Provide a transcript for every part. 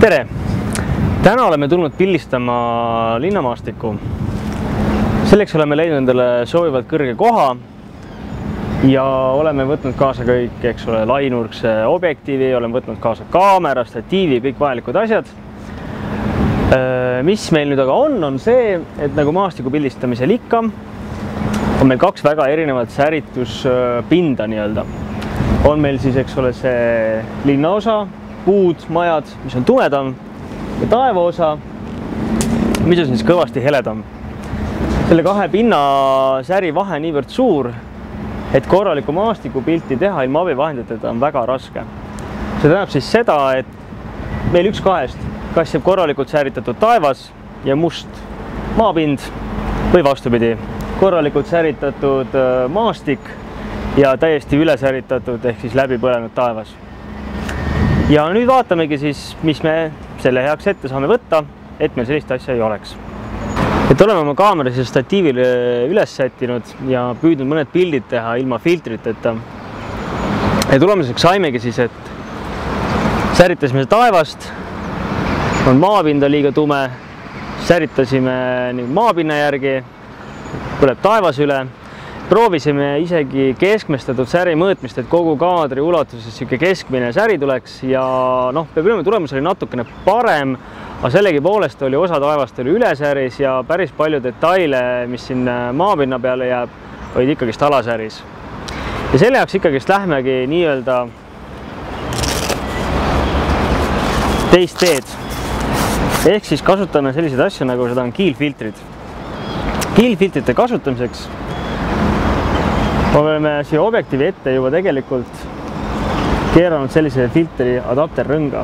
Tere! Täna oleme tulnud pildistama linnamaastikku. Selleks oleme leidnud endale soovivalt kõrge koha ja oleme võtnud kaasa kõik, eks ole, lainurkse objektiivi, oleme võtnud kaasa kaamera, statiivi, kõik vajalikud asjad. Mis meil nüüd aga on see, et nagu maastiku pildistamisel ikka, on meil kaks väga erinevat särituspinda nii-öelda. On meil siis, eks ole, see linnaosa, puud, majad, mis on tumedam ja taevaosa, mis on siis kõvasti heledam. Selle kahe pinna säri vahe niivõrd suur, et korralikku maastikupilti teha ilma abivahenditeta on väga raske. See tähendab siis seda, et meil üks kahest, kas jääb korralikult säritatud taevas ja must maapind või vastupidi, korralikult säritatud maastik ja täiesti üle säritatud ehk siis läbi põlenud taevas. Ja nüüd vaatamegi siis, mis me selle heaks ette saame võtta, et meil sellist asja ei oleks. Et oleme oma kaameras ja statiivile üles sättinud ja püüdnud mõned pildid teha ilma filtriteta. Ja tulemuseks saimegi siis, et säritasime taevast, on maapinda liiga tume, säritasime maapinna järgi, põleb taevas üle. Proovisime isegi keskmestatud säri mõõtmist, et kogu kaadri ulatuses keskmine säri tuleks ja peab ütlema, tulemus oli natukene parem, aga sellegi poolest oli osa taevast oli ülesäris ja päris palju detaile, mis siin maapinna peale jääb, olid ikkagist alasäris. Ja selle jaoks ikkagist lähmegi nii-öelda teist teed. Ehk siis kasutame selliseid asju, nagu seda on kiilfiltrid. Kiilfiltrite kasutamiseks oleme siia objektiivi ette juba tegelikult keeranud sellise filtri adapterrõnga.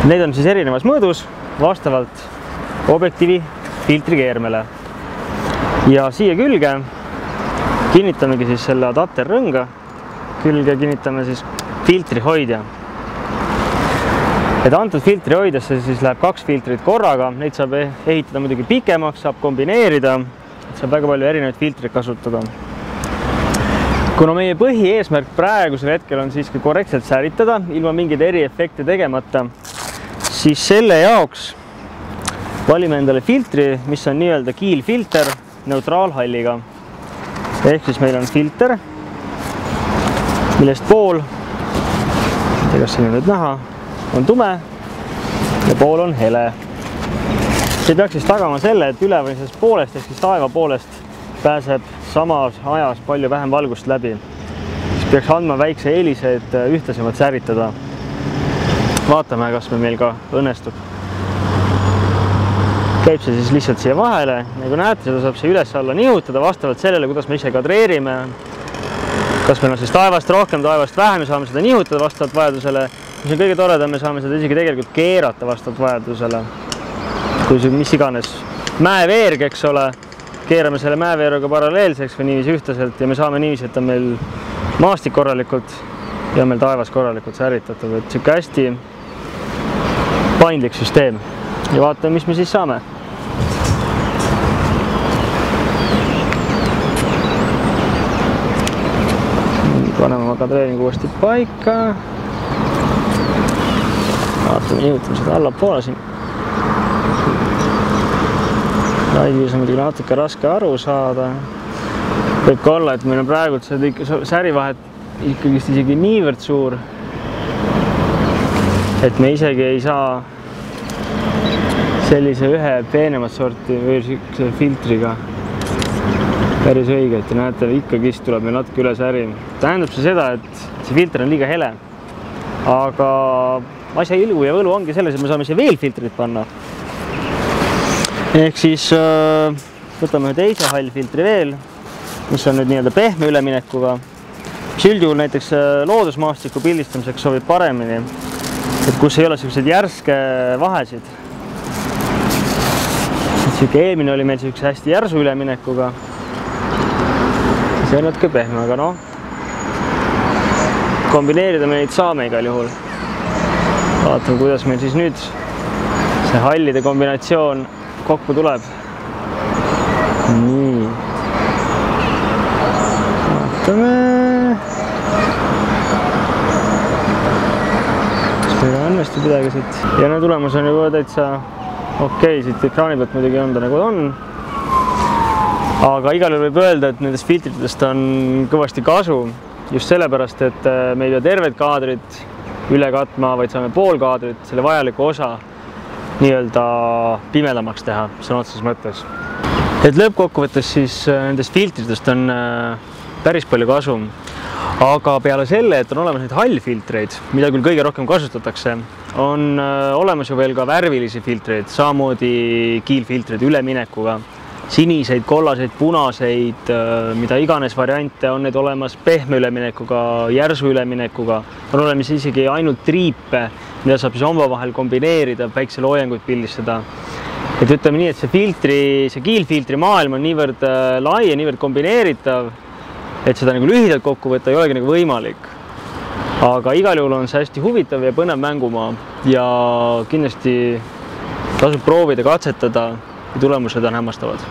Need on siis erinevas mõõdus vastavalt objektiivi filtrikeermele. Ja siia külge kinnitamegi siis selle adapterrõnga, külge kinnitame siis filtrihoidja. Et antud filtrihoidjasse siis läheb kaks filtrit korraga, neid saab ehitada muidugi pikemaks, saab kombineerida, saab väga palju erinevaid filtreid kasutada. Kuna meie põhieesmärk praegusel hetkel on siiski korrektselt säritada, ilma mingeid eriefekte tegemata, siis selle jaoks valime endale filtri, mis on nii-öelda kiilfilter neutraalhalliga. Ehk siis meil on filter, millest pool, kas siin on nüüd näha, on tume ja pool on hele. See peaks siis tagama selle, et ülemisest poolest ehk siis taeva poolest pääseb samas ajas palju vähem valgust läbi. Siis peaks andma väikse eelise, et ühtlasemalt säritada. Vaatame, kas meil ka õnnestub. Käib see siis lihtsalt siia vahele. Nagu näete, seda saab see üles-alla nihutada vastavalt sellele, kuidas me ise kadreerime. Kas meil on siis taevast rohkem, taevast vähem, me saame seda nihutada vastavalt vajadusele. Mis on kõige toredam, me saame seda isegi tegelikult keerata vastavalt vajadusele. Kui see mis iganes mäeveerg, eks ole, keerame selle mäeveeruga paralleelseks või niiviisi ühtlaselt ja me saame niiviisi, et on meil maastik korralikult ja meil taevas korralikult säritatud. Et siuke hästi paindlik süsteem ja vaatame, mis me siis saame. Paneme oma kadreeringu uuesti paika. Vaatame, nihutame seda allapoole siin. Laivis on muidugi natuke raske aru saada. Võib ka olla, et meil on praegu särivahet ikkagist isegi niivõrd suur, et me isegi ei saa sellise ühe peenemat sorti või filtriga päris õiget. Ja näete, ikkagist tuleb meil natuke üle säri. Tähendab see seda, et see filter on liiga hele. Aga asja ilu ja võlu ongi selles, et me saame siia veel filtrit panna. Ehk siis võtame ühe teise hallfiltri veel, mis on nüüd nii-öelda pehme üleminekuga. Mis üldjuhul näiteks loodusmaastiku pildistamiseks sobib paremini, et kus ei ole sellised järske vahesid. Eelmine oli meil hästi järsu üleminekuga. See on natuke pehme, aga kombineerida me neid saame igal juhul. Vaatame, kuidas meil siis nüüd see hallide kombinatsioon kokku tuleb. Nii. Vaatame. ega õnnestub midagi siit. Ja no tulemus on juba täitsa okei, siit ekraani pealt muidugi on ta nagu on. Aga igal juhul võib öelda, et nendest filtritest on kõvasti kasu. Just sellepärast, et me ei pea terved kaadrid üle katma, vaid saame pool kaadrit, selle vajaliku osa nii-öelda pimedamaks teha, sõna otseses mõttes. Et lõppkokkuvõttes siis nendest filtritest on päris palju kasu. Aga peale selle, et on olemas neid hallfiltreid, mida küll kõige rohkem kasutatakse, on olemas ju veel ka värvilisi filtreid, samamoodi kiilfiltreid üleminekuga. Siniseid, kollaseid, punaseid, mida iganes variante on need olemas pehme üleminekuga, järsu üleminekuga. On olemas isegi ainult triipe, mida saab siis omavahel kombineerida, päikseloojanguid pildistada. Et ütleme nii, et see kiilfiltri maailm on niivõrd lai ja niivõrd kombineeritav, et seda nagu lühidalt kokku võtta ei olegi nagu võimalik. Aga igal juhul on see hästi huvitav ja põnev mängumaa ja kindlasti tasub proovida, katsetada ja tulemused on hämmastavad.